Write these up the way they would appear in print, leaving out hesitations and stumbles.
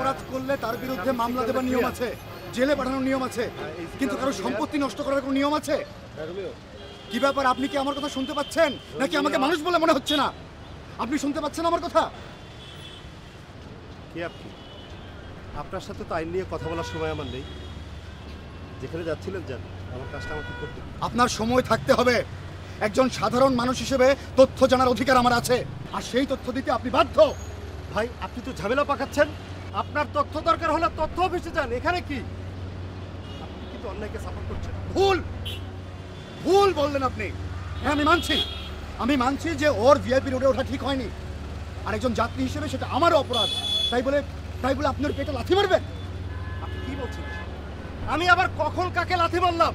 অপরাধ করলে তার বিরুদ্ধে মামলা দেবার নিয়ম আছে, জেলে পাঠানোর নিয়ম আছে, কিন্তু কারো সম্পত্তি নষ্ট করার কোনো নিয়ম আছে? কি ব্যাপার, আপনি কি আমার কথা শুনতে পাচ্ছেন নাকি আমাকে মানুষ বলে মনে হচ্ছে না? আপনি শুনতে পাচ্ছেন আমার কথা? কে আপনি? আপনার সাথে তো আইন নিয়ে কথা বলার সময় আমার নেই। যেখানে যাচ্ছিলেন যান, আমার কাজটা আমাকে করতে। আপনার সময় থাকতে হবে। একজন সাধারণ মানুষ হিসেবে তথ্য জানার অধিকার আমার আছে, আর সেই তথ্য দিতে আপনি বাধ্য। ভাই, আপনি তো ঝামেলা পাকাচ্ছেন। আপনার তথ্য দরকার হলে তথ্য অফিসে যান। এখানে কি আপনি কিন্তু অন্যায়কে সাপোর্ট করছেন। ভুল ভুল বললেন আপনি। হ্যাঁ, আমি মানছি যে ওর ভিআইপি রোডে ওঠা ঠিক হয়নি, আর একজন যাত্রী হিসেবে সেটা আমারও অপরাধ। তাই বলে আপনি ওর পেটে লাথি মারবেন? আপনি কি বলছেন? আমি আবার কখন কাকে লাথি মারলাম?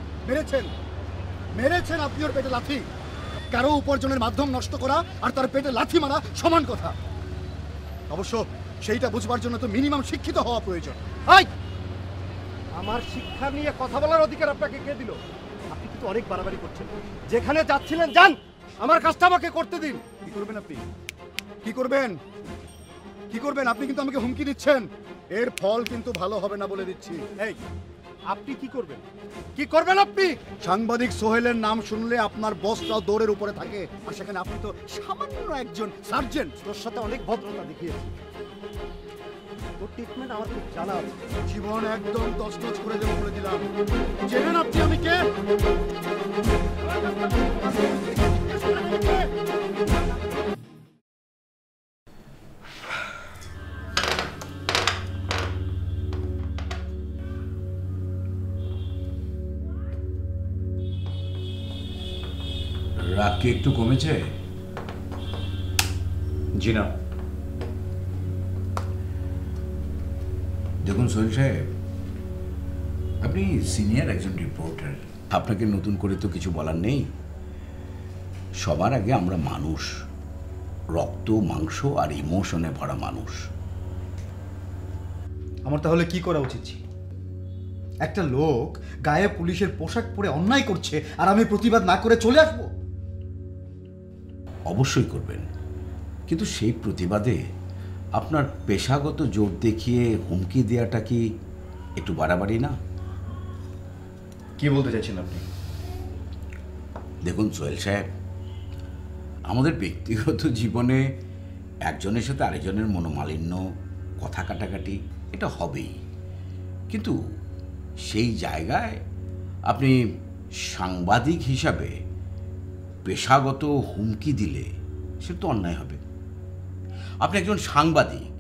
মেরেছেন আপনি ওর পেটে লাথি। কারো উপার্জনের মাধ্যম নষ্ট করা আর তার পেটে লাথি মারা সমান কথা। অবশ্য সেইটা বুঝবার জন্য তো মিনিমাম শিক্ষিত হওয়া প্রয়োজন। আমার শিক্ষা নিয়ে কথা বলার অধিকার আপনাকে কে দিল? আপনি কিন্তু অনেক বাড়াবাড়ি করছেন। যেখানে যাচ্ছিলেন যান, আমার কাজটা আমাকে করতে দিন। কি করবেন আপনি? কি করবেন? আপনি কিন্তু আমাকে হুমকি দিচ্ছেন। এর ফল কিন্তু ভালো হবে না বলে দিচ্ছি। এই, আপনি কি করবেন আপনি? সাংবাদিক সোহেলের নাম শুনলে আপনার বসটাও দৌড়ের উপরে থাকে, আর সেখানে আপনি তো সামান্য একজন সার্জেন্ট। তোর সাথে অনেক ভদ্রতা দেখিয়েছি। তোর ট্রিটমেন্ট আমার খুব জানা আছে। জীবন একদম তছনছ করে দেবো বলে দিলাম। জেনেন আপনি আমি কে? রাগ কি একটু কমেছে? জি না। দেখুন সোহেল সাহেব, আপনি সিনিয়র একজন রিপোর্টার, আপনাকে নতুন করে তো কিছু বলার নেই। সবার আগে আমরা মানুষ, রক্ত মাংস আর ইমোশনে ভরা মানুষ। আমার তাহলে কি করা উচিত? একটা লোক গায়ে পুলিশের পোশাক পরে অন্যায় করছে আর আমি প্রতিবাদ না করে চলে আসবো? অবশ্যই করবেন, কিন্তু সেই প্রতিবাদে আপনার পেশাগত জোর দেখিয়ে হুমকি দেওয়াটা কি একটু বাড়াবাড়ি না? কি বলতে চাইছেন আপনি? দেখুন সোহেল সাহেব, আমাদের ব্যক্তিগত জীবনে একজনের সাথে আরেকজনের মনোমালিন্য, কথা কাটাকাটি এটা হবেই, কিন্তু সেই জায়গায় আপনি সাংবাদিক হিসাবে পেশাগত হুমকি দিলে সে তো অন্যায় হবে। আপনি একজন সাংবাদিক,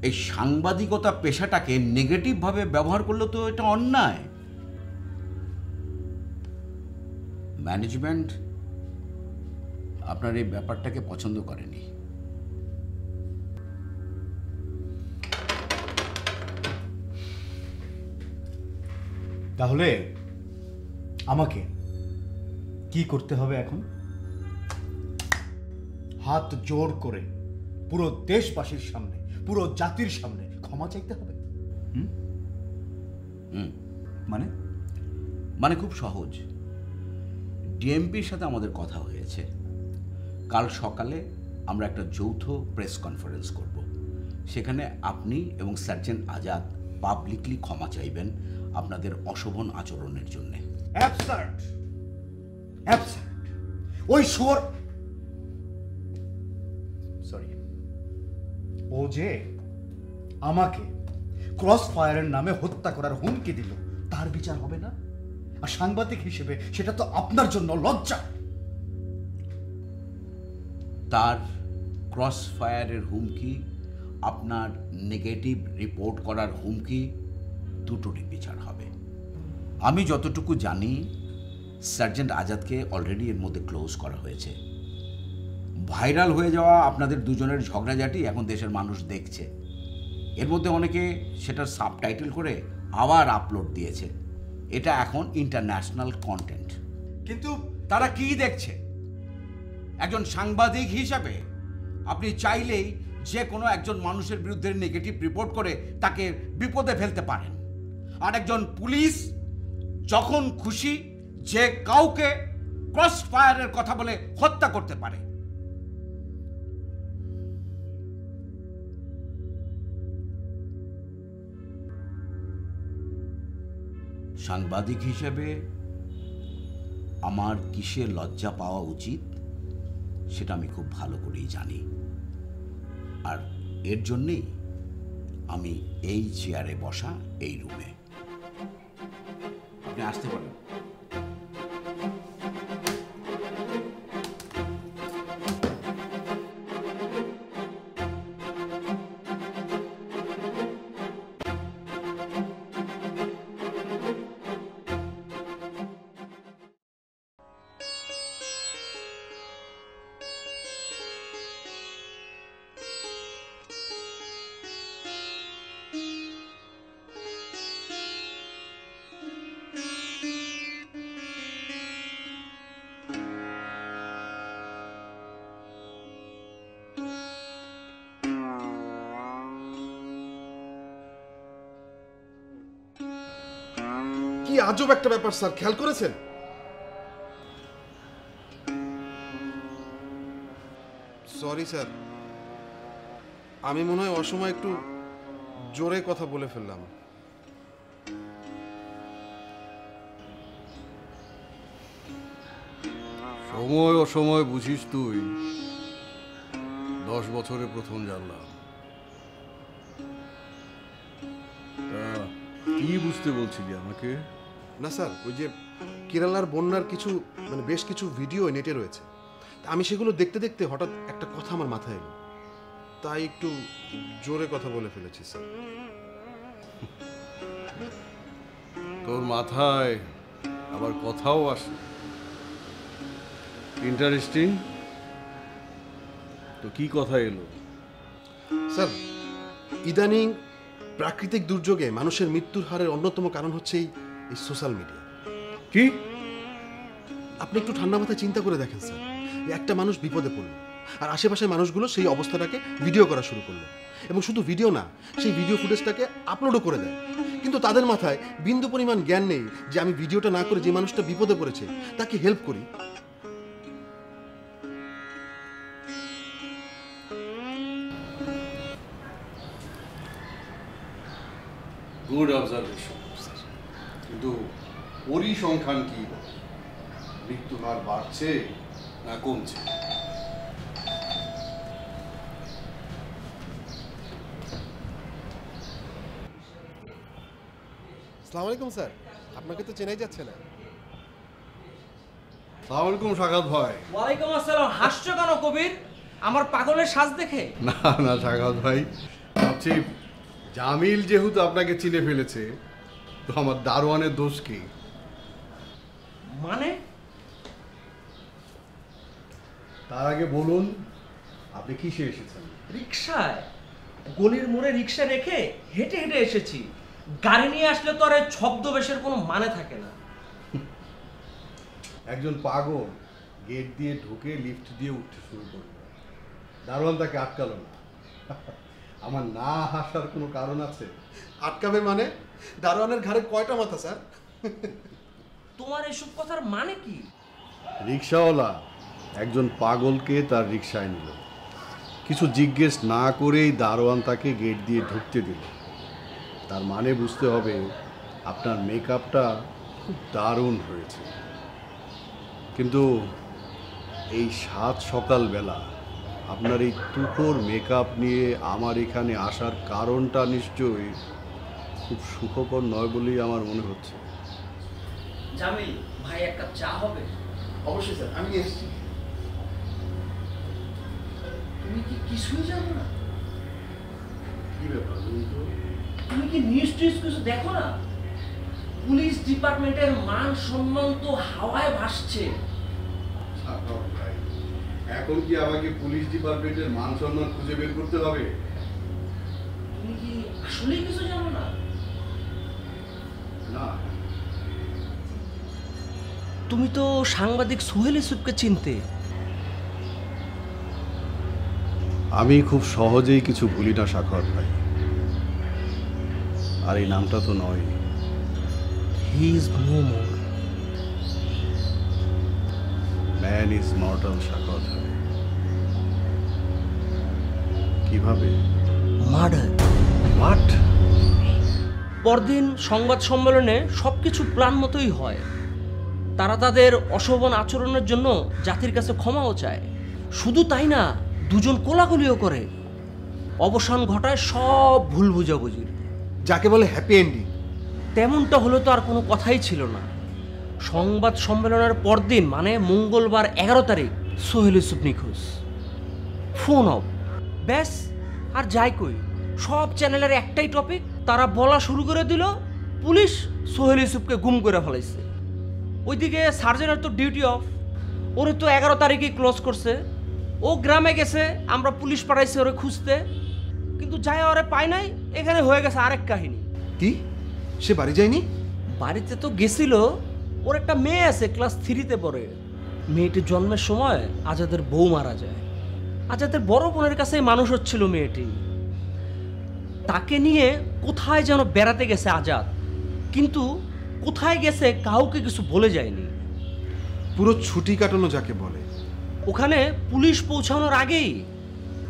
এই সাংবাদিকতা পেশাটাকে নেগেটিভভাবে ব্যবহার করলে তো এটা অন্যায়। ম্যানেজমেন্ট আপনার এই ব্যাপারটাকে পছন্দ করেনি। তাহলে আমাকে কি করতে হবে এখন? হাত জোর করে পুরো দেশবাসীর সামনে, পুরো জাতির সামনে ক্ষমা চাইতে হবে? মানে খুব সহজ। ডিএমপির সাথে আমাদের কথা হয়েছে, কাল সকালে আমরা একটা যৌথ প্রেস কনফারেন্স করব। সেখানে আপনি এবং সার্জেন্ট আজাদ পাবলিকলি ক্ষমা চাইবেন আপনাদের অশোভন আচরণের জন্য। Absurd, absurd. ওই শুয়োর, সরি, ও যে আমাকে ক্রস ফায়ারের নামে হত্যা করার হুমকি দিল, তার বিচার হবে না? আর সাংবাদিক হিসেবে সেটা তো আপনার জন্য লজ্জা। তার ক্রস ফায়ারের হুমকি, আপনার নেগেটিভ রিপোর্ট করার হুমকি, দুটোরই বিচার হবে। আমি যতটুকু জানি সার্জেন্ট আজাদকে অলরেডি এর মধ্যে ক্লোজ করা হয়েছে। ভাইরাল হয়ে যাওয়া আপনাদের দুজনের ঝগড়াঝাটি এখন দেশের মানুষ দেখছে। এর মধ্যে অনেকে সেটার সাবটাইটেল করে আবার আপলোড দিয়েছে। এটা এখন ইন্টারন্যাশনাল কন্টেন্ট। কিন্তু তারা কি দেখছে? একজন সাংবাদিক হিসাবে আপনি চাইলেই যে কোনো একজন মানুষের বিরুদ্ধে নেগেটিভ রিপোর্ট করে তাকে বিপদে ফেলতে পারেন, আর একজন পুলিশ যখন খুশি যে কাউকে ক্রস ফায়ারের কথা বলে হত্যা করতে পারে। সাংবাদিক হিসেবে আমার কিসে লজ্জা পাওয়া উচিত সেটা আমি খুব ভালো করেই জানি, আর এর জন্যেই আমি এই চেয়ারে বসা, এই রুমে। আপনি আসতে পারেন। কি আজব একটা ব্যাপার স্যার, খেয়াল করেছেন? সরি স্যার, আমি মনে হয় অসময় একটু জোরে কথা বলে ফেললাম। সময় অসময় বুঝিস তুই, 10 বছরে প্রথম জানলাম। তা কি বুঝতে বলছিলি আমাকে? না স্যার, ওই যে কেরালার বন্যার কিছু বেশ কিছু ভিডিও নেটে রয়েছে, তা আমি সেগুলো দেখতে দেখতে হঠাৎ একটা কথা আমার মাথায় এলো, তাই একটু জোরে কথা বলে ফেলেছি স্যার। তোর মাথায় আবার কথাও আসে, ইন্টারেস্টিং। তো কি কথা এলো? স্যার, ইদানিং প্রাকৃতিক দুর্যোগে মানুষের মৃত্যুর হারের অন্যতম কারণ হচ্ছে এই সোশ্যাল মিডিয়া। কি? আপনি একটু ঠান্ডা মাথায় চিন্তা করে দেখেন স্যার, একটা মানুষ বিপদে পড়লো আর আশেপাশের মানুষগুলো সেই অবস্থাটাকে ভিডিও করা শুরু করলো, এবং শুধু ভিডিও না, সেই ভিডিও ফুটেজটাকে আপলোডও করে দেয়। কিন্তু তাদের মাথায় বিন্দু পরিমাণ জ্ঞান নেই যে আমি ভিডিওটা না করে যে মানুষটা বিপদে পড়েছে তাকে হেল্প করি। গুড অবজারভেশন, কিন্তু পরিসংখ্যান কি? মৃত্যুর হার বাড়ছে না কমছে? আসসালামু আলাইকুম স্যার, আপনাকে তো চেনাই যাচ্ছে না। আসসালামু আলাইকুম সাগাত ভাই। ওয়ালাইকুম আসসালাম। হাসছো কেন কবির? আমার পাগলের সাজ দেখে? না না সাগাত ভাই, ভাবছি জামিল যেহেতু আপনাকে চিনে ফেলেছে, তো আমার দারোয়ানের দোষ কি? মানে? তার আগে বলুন, আপনি কিসে এসেছেন? রিক্সায়। গলির মোড়ে রিক্সা রেখে হেঁটে হেঁটে এসেছি। গাড়ি নিয়ে আসলে তো আর এই ছদ্মবেশের কোনো মানে থাকে না। একজন পাগল গেট দিয়ে ঢুকে লিফট দিয়ে উঠতে শুরু করলো, দারোয়ান তাকে আটকালো না। আমার না হাসার কোনো কারণ আছে? আটকাবে মানে? দারোয়ানের ঘাড়ে কয়টা মাথা স্যার? তোমার এসব কথার মানে কি? রিক্সাওয়ালা একজন পাগলকে তার রিক্সায় নিল, কিছু জিজ্ঞেস না করেই দারোয়ান তাকে গেট দিয়ে ঢুকতে দিল। তার মানে বুঝতে হবে আপনার মেকআপটা খুব দারুণ হয়েছে, কিন্তু এই সকালবেলা আপনার এই তুখোর মেকআপ নিয়ে আমার এখানে আসার কারণটা নিশ্চয়ই খুব সুখকর নয় বলেই আমার মনে হচ্ছে। জামিল ভাই, এক কাপ চা হবে? অবশ্যই স্যার, আমি এসেছি। তুমি কি কিছুই জানো না? কি ব্যাপার? তুমি কি নিউজ টিউজ কিছু দেখো না? পুলিশ ডিপার্টমেন্টের মান সম্মান তো হাওয়ায় ভাসছে। এখন কি আমাকে পুলিশ ডিপার্টমেন্টের মান সম্মান খুঁজে বের করতে হবে? তুমি কি আসলেই কিছু জানো না? না। তুমি তো সাংবাদিক সোহেল ইউসুফকে চিনতে। আমি খুব সহজেই কিছু ভুলি না সাখাওয়াত ভাই, আর এই নামটা তো নয়। He is no more. Man is mortal Sakhawat ভাই। কিভাবে? মার্ডার। হোয়াট? পরদিন সংবাদ সম্মেলনে সব কিছু প্ল্যান মতোই হয়। তারা তাদের অশোভন আচরণের জন্য জাতির কাছে ক্ষমাও চায়। শুধু তাই না, দুজন কোলাকুলিও করে। অবসান ঘটায় সব ভুল বুঝাবুঝির। যাকে বলে হ্যাপি এন্ডিং। তেমনটা হলে তো আর কোনো কথাই ছিল না। সংবাদ সম্মেলনের পরদিন মানে মঙ্গলবার 11 তারিখ সোহেল ইউসুফ নিখোঁজ। ফোন অফ, ব্যাস। আর যাই কই, সব চ্যানেলের একটাই টপিক। তারা বলা শুরু করে দিল পুলিশ সোহেল ইউসুফকে গুম করে ফেলাইছে। ওইদিকে সার্জেনের তো ডিউটি অফ, ওরে তো 11 তারিখেই ক্লোজ করছে। ও গ্রামে গেছে, আমরা পুলিশ পাঠাইছি ওরে খুঁজতে, কিন্তু যাই ওরে পাই নাই। এখানে হয়ে গেছে আরেক কাহিনী। কি, সে বাড়ি যায়নি? বাড়িতে তো গেছিল। ওর একটা মেয়ে আছে, ক্লাস 3-তে পড়ে। মেয়েটির জন্মের সময় আজাদের বউ মারা যায়। আজাদের বড় বোনের কাছেই মানুষ হচ্ছিল মেয়েটি। তাকে নিয়ে কোথায় যেন বেড়াতে গেছে আজাদ, কিন্তু কোথায় গেছে কাউকে কিছু বলে যায়নি। পুরো ছুটি কাটানো যাকে বলে। ওখানে পুলিশ পৌঁছানোর আগেই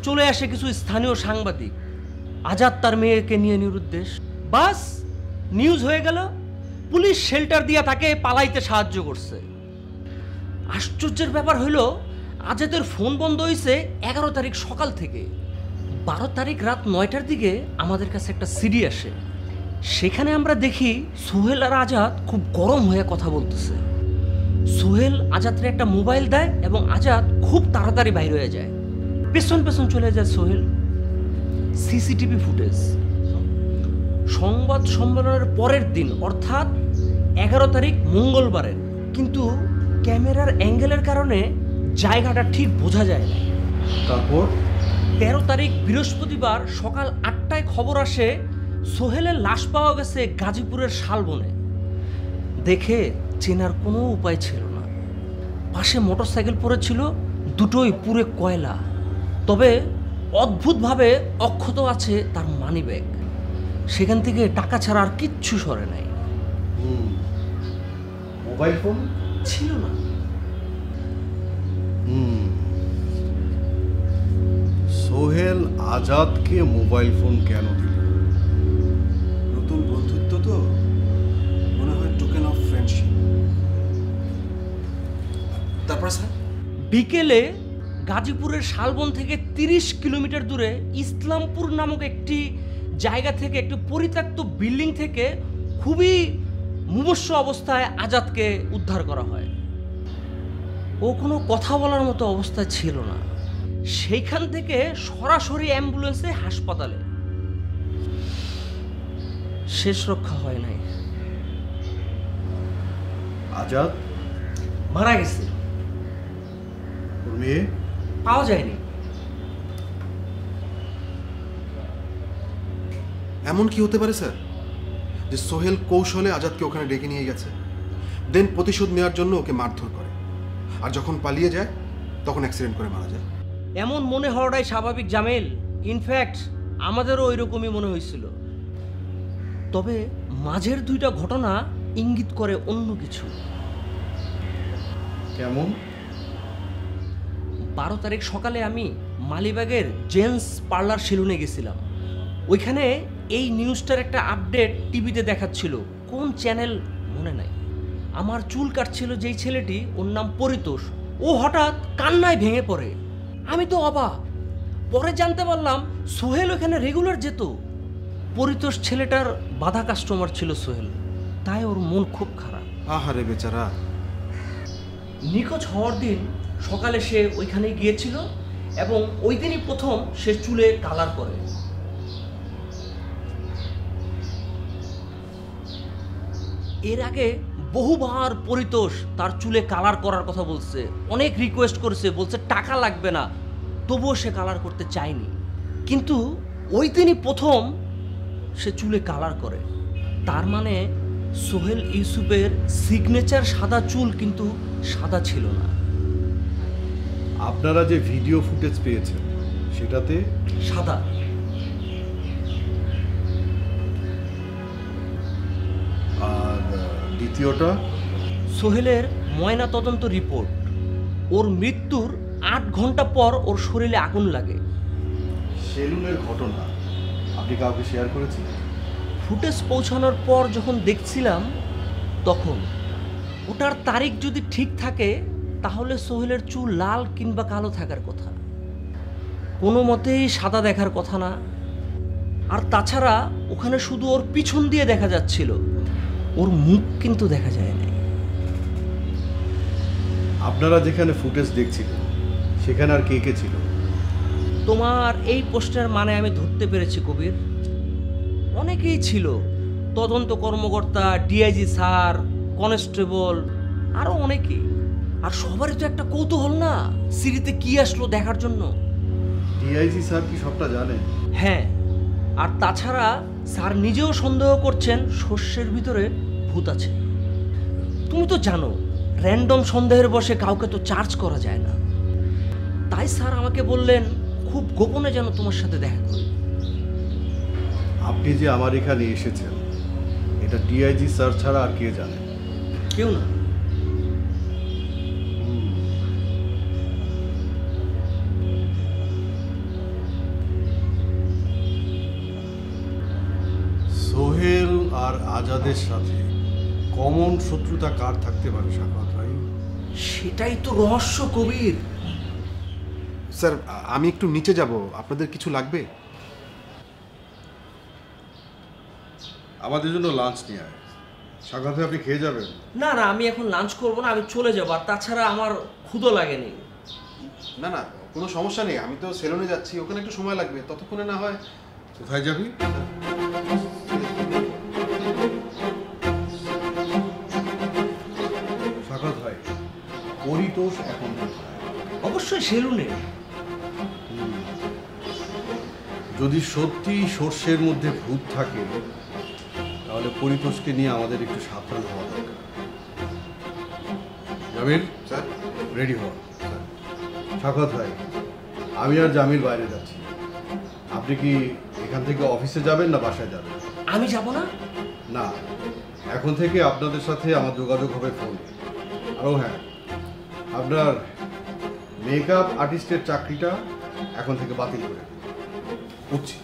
চলে আসে কিছু স্থানীয় সাংবাদিক। আজাদ তার মেয়েকে নিয়ে নিরুদ্দেশ। বাস, নিউজ হয়ে গেল। পুলিশ শেল্টার দিয়ে তাকে পালাইতে সাহায্য করছে। আশ্চর্যের ব্যাপার হইল, আজাদের ফোন বন্ধ হয়েছে 11 তারিখ সকাল থেকে। 12 তারিখ রাত 9টার দিকে আমাদের কাছে একটা সিডি আসে। সেখানে আমরা দেখি সোহেল আর আজাদ খুব গরম হয়ে কথা বলতেছে। সোহেল আজাদরে একটা মোবাইল দেয় এবং আজাদ খুব তাড়াতাড়ি বাইর হয়ে যায়। পেছন পেছন চলে যায় সোহেল। CCTV footage. সংবাদ সম্মেলনের পরের দিন অর্থাৎ 11 তারিখ মঙ্গলবারের, কিন্তু ক্যামেরার অ্যাঙ্গেলের কারণে জায়গাটা ঠিক বোঝা যায় না। তারপর 13 তারিখ বৃহস্পতিবার সকাল 8টায় খবর আসে সোহেলের লাশ পাওয়া গেছে গাজীপুরের শালবনে। দেখে চেনার কোনো উপায় ছিল না। পাশে মোটরসাইকেল পড়েছিল, দুটোই পুরে কয়লা। তবে অদ্ভুতভাবে অক্ষত আছে তার মানিব্যাগ। সেখান থেকে টাকা ছাড়া আর কিচ্ছু সরে নাই। মোবাইল ফোন ছিল না। সোহেল আজাদকে মোবাইল ফোন কেন দিল? নতুন বন্ধুত্ব তো, মনে হয় টোকেন অফ ফ্রেন্ডশিপ। তারপর স্যার বিকেলে গাজীপুরের শালবন থেকে 30 কিলোমিটার দূরে ইসলামপুর নামক একটি জায়গা থেকে, একটি পরিত্যক্ত বিল্ডিং থেকে খুবই মুমূর্ষু অবস্থায় আজাদকে উদ্ধার করা হয়। ও কোনো কথা বলার মতো অবস্থায় ছিল না। সেইখান থেকে সরাসরি অ্যাম্বুলেন্সে হাসপাতালে। শেষ রক্ষা হয় নাই। আজাদ মারা গেছে, ওর মেয়ে পাওয়া যায়নি। এমন কি হতে পারে স্যার যে সোহেল কৌশলে আজাদকে ওখানে ডেকে নিয়ে গেছে, দেন প্রতিশোধ নেওয়ার জন্য ওকে মারধর করে, আর যখন পালিয়ে যায় তখন অ্যাক্সিডেন্ট করে মারা যায়? এমন মনে হওয়াটাই স্বাভাবিক জামিল। ইনফ্যাক্ট আমাদেরও ওই রকমই মনে হয়েছিল। তবে মাঝের দুইটা ঘটনা ইঙ্গিত করে অন্য কিছু। কেমন? 12 তারিখ সকালে আমি মালিবাগের জেন্টস পার্লার সেলুনে গেছিলাম। ওইখানে এই নিউজটার একটা আপডেট টিভিতে দেখাচ্ছিল, কোন চ্যানেল মনে নাই। আমার চুল কাটছিল যেই ছেলেটি, ওর নাম পরিতোষ, ও হঠাৎ কান্নায় ভেঙে পড়ে। আমি তো অবাক। পরে জানতে পারলাম সোহেল ওখানে রেগুলার যেত। পরিতোষ ছেলেটার বাধা কাস্টমার ছিল সোহেল, তাই ওর মন খুব খারাপ। আহারে বেচারা। নিখোঁজ হওয়ার দিন সকালে সে ওইখানে গিয়েছিল এবং ওই দিনই প্রথম সে চুলে কালার করে। এর আগে বহুবার পরিতোষ তার চুলে কালার করার কথা বলছে, অনেক রিকোয়েস্ট করেছে, বলছে টাকা লাগবে না, তবুও সে কালার করতে চায়নি। কিন্তু ওই দিনই প্রথম সে চুলে কালার করে। তার মানে সোহেল ইউসুফের সিগনেচার সাদা চুল কিন্তু সাদা ছিল না। আপনারা যে ভিডিও ফুটেজ পেয়েছেন সেটাতে সাদা। আর দ্বিতীয়টা সোহেলের ময়না তদন্ত রিপোর্ট, ওর মৃত্যুর 8 ঘন্টা পর ওর শরীরে আগুন লাগে। সেলুনের ঘটনা আপনি কাউকে শেয়ার করেছেন? ফুটেজ পৌঁছানোর পর যখন দেখছিলাম তখন ওটার তারিখ যদি ঠিক থাকে তাহলে সোহেলের চুল লাল কিংবা কালো থাকার কথা, কোনো মতেই সাদা দেখার কথা না। আর তাছাড়া ওখানে শুধু ওর পিছন দিয়ে দেখা যাচ্ছিল, ওর মুখ কিন্তু দেখা যায় না। আপনারা যেখানে ফুটেজ দেখছিলেন সেখানে আর কে কে ছিল? তোমার এই প্রশ্নের মানে আমি ধরতে পেরেছি কবির। অনেকেই ছিল, তদন্ত কর্মকর্তা, ডিআইজি স্যার, কনস্টেবল, আরও অনেকেই। আর সবারই তো একটা কৌতূহল না সিঁড়িতে কি আসলো দেখার জন্য। ডিআইজি স্যার কি সবটা জানেন? হ্যাঁ, আর তাছাড়া স্যার নিজেও সন্দেহ করছেন শস্যের ভিতরে ভূত আছে। তুমি তো জানো র্যান্ডম সন্দেহের বশে কাউকে তো চার্জ করা যায় না। তাই স্যার আমাকে বললেন খুব গোপনে যেন তোমার সাথে দেখা করি। আপনি যে আমার এখানে এসেছেন এটা ডিআইজি স্যার ছাড়া আর কে জানে? কেউ না। সোহেল আর আজাদের সাথে কমন শত্রুতা কার থাকতে পারে সাখাওয়াত ভাই? সেটাই তো রহস্য কবির। স্যার আমি একটু নিচে যাব, আপনাদের কিছু লাগবে? আমাদের জন্য লাঞ্চ নিয়ে আয়। সাখাওয়াত ভাই আপনি খেয়ে যাবেন? না না, আমি এখন লাঞ্চ করব না, আমি চলে যাবো। আর তাছাড়া আমার ক্ষুধা লাগেনি। না না, কোনো সমস্যা নেই, আমি তো সেলুনে যাচ্ছি, ওখানে একটু সময় লাগবে, ততক্ষণে না হয়। কোথায় যাবি? সাখাওয়াত ভাই পরিতোষ এখন কোথায়? অবশ্যই সেলুনে। যদি সত্যি সর্ষের মধ্যে ভূত থাকে তাহলে পরিতোষকে নিয়ে আমাদের একটু সাবধান হওয়া দরকার। জামিল স্যার রেডি হওয়া। সাখাওয়াত ভাই আমি আর জামিল বাইরে যাচ্ছি, আপনি কি এখান থেকে অফিসে যাবেন না বাসায় যাবেন? আমি যাব না। না, এখন থেকে আপনাদের সাথে আমার যোগাযোগ হবে ফোনে। আরও হ্যাঁ, আপনার মেকআপ আর্টিস্টের চাকরিটা এখন থেকে বাতিল করে দিন। বুঝছি।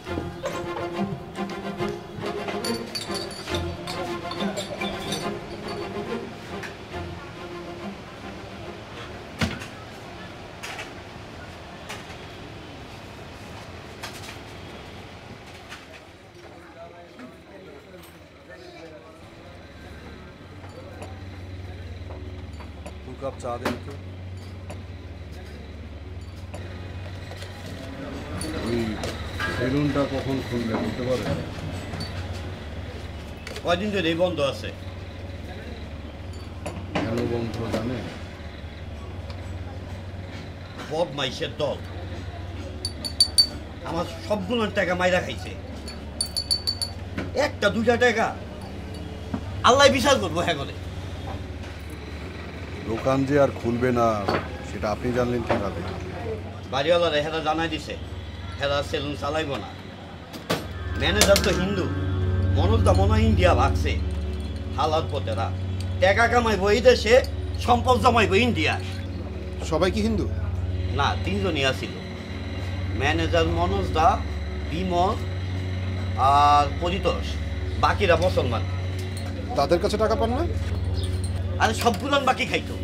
কাপ চা দেন তো। ওই সেলুনটা কখন খুলবে বলতে পারেন? কয়দিন ধরে বন্ধ আছে। কেন বন্ধ জানেন? বদমাইশের দল আমার সবগুলো টাকা মাইরা খাইছে। একটা দুইটা টাকা আল্লাহ বিচার করবো। হ্যাঁ করে দোকান যে আর খুলবে না সেটা আপনি জানলেন কিভাবে? বাড়িওয়ালারা হেরা জানাই দিছে হেরা সেলুন চালাইব না। ম্যানেজার তো হিন্দু, মনোজদা মনে হয় ইন্ডিয়া ভাগছে। হালাল পথেরা টাকা কামাইব এই দেশে, সম্পদ জমাইব ইন্ডিয়া। সবাই কি হিন্দু? না, তিনজনই আসিল। ম্যানেজার মনোজদা, বিমল আর পরিতোষ, বাকিরা মুসলমান। তাদের কাছে টাকা পান না? আরে সবগুলান বাকি খাইতো।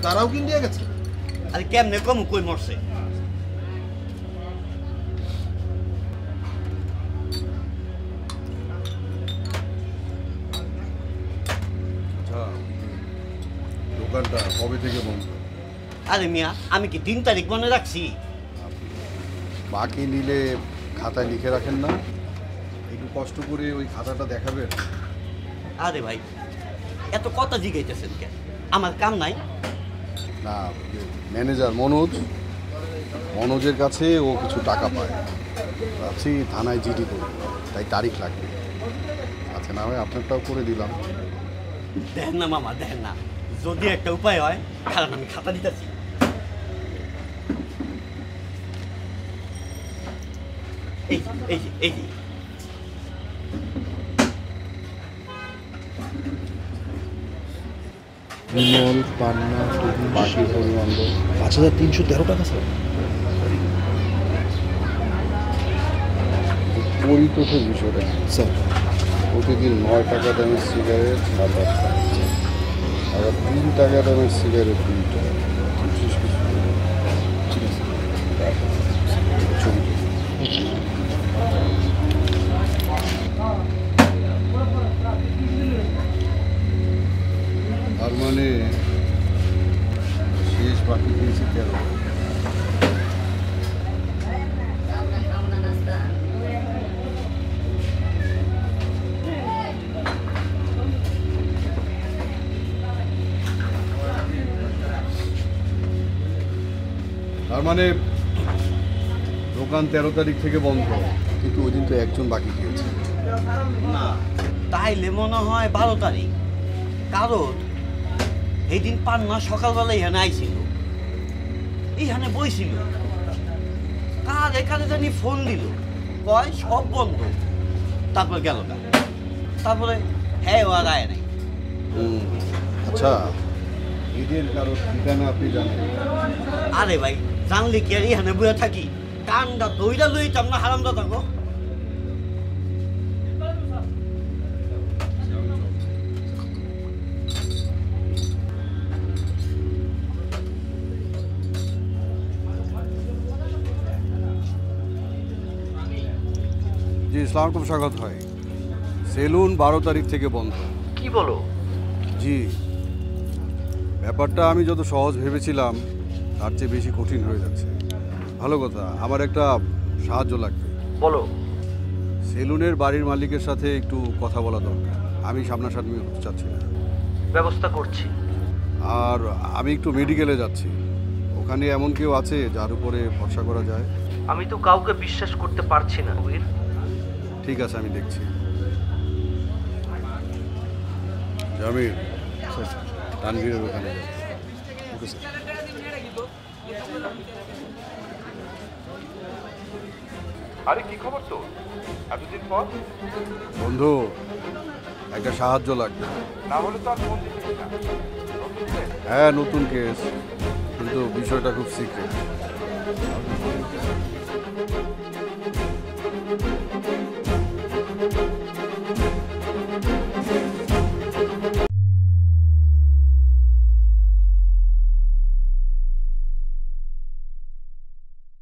তারাও কি ইন্ডিয়া গেছে? আরে কেমনে কম কই মরছে। আচ্ছা, দোকানটা কবে থেকে বন্ধ? আরে মিয়া, আমি কি 3 তারিখ মনে রাখছি? বাকি নিলে খাতায় লিখে রাখেন না? একটু কষ্ট করে ওই খাতাটা দেখাবেন। আরে ভাই, এত কথা জিগাইতেছেন কেন? আমার কাম নাই। না, ম্যানেজার মনোজের কাছে ও কিছু টাকা পায়, ভাবছি থানায় জিডি করব, তাই তারিখ লাগবে। আচ্ছা, না হয় আপনারটাও করে দিলাম। দেখেন না মামা, দেখেন না, যদি একটা উপায় হয় কারণ আমি খাতা দিতেছি। এই এই এই বিমল, পান্না, বাকি পরিমাণ 5313 টাকা স্যার। পরিতোষের বিষয়টা কি? স্যার প্রতিদিন 9 টাকা দামের সিগারেট 7-8 টাকা, আবার 3 টাকা দামের সিগারেট 2 টাকা। বিশেষ কিছু ঠিক আছে ছবি তার মানে শেষ বাকি দিয়েছে 13। তার মানে দোকান 13 তারিখ থেকে বন্ধ, কিন্তু ওই দিন তো একজন বাকি দিয়েছে। না তাইলে মনে হয় 12 তারিখ, কারণ এই দিন পান্না সকালবেলা এখানে আইছিল, এইখানে বইছিল, কার এখানে জানি ফোন দিল, কয় সব বন্ধ, তারপর গেল না, তারপরে হ্যাঁ ও আর আয় নাই। আচ্ছা, এদের কারো ঠিকানা আপনি জানেন? আরে ভাই জানলে কি আর এখানে বইয়া থাকি, কানটা দইরা লইতাম না হারামদা থাকো। জি, ইসলাম খুব স্বাগত হয়। সেলুন 12 তারিখ থেকে বন্ধ। কি বলো? জি, ব্যাপারটা আমি যত সহজ ভেবেছিলাম তার চেয়ে বেশি কঠিন হয়ে যাচ্ছে। ভালো কথা, আমার একটা সাহায্য লাগবে। বলো। সেলুনের বাড়ির মালিকের সাথে একটু কথা বলা দরকার। আমি সামনাসামনি হতে চাচ্ছি না। ব্যবস্থা করছি। আর আমি একটু মেডিকেলে যাচ্ছি, ওখানে এমন কেউ আছে যার উপরে ভরসা করা যায়? আমি তো কাউকে বিশ্বাস করতে পারছি না কবির। ঠিক আছে, আমি দেখছি। জামিল, তানভীরের ওখানে যাও। Okay sir. আরে কি খবর তো এতদিন পর? বন্ধু, একটা সাহায্য লাগবে। না হলে তো আর ফোন দিচ্ছিস না। নতুন কেস? হ্যাঁ, নতুন কেস, কিন্তু বিষয়টা খুব সিক্রেট।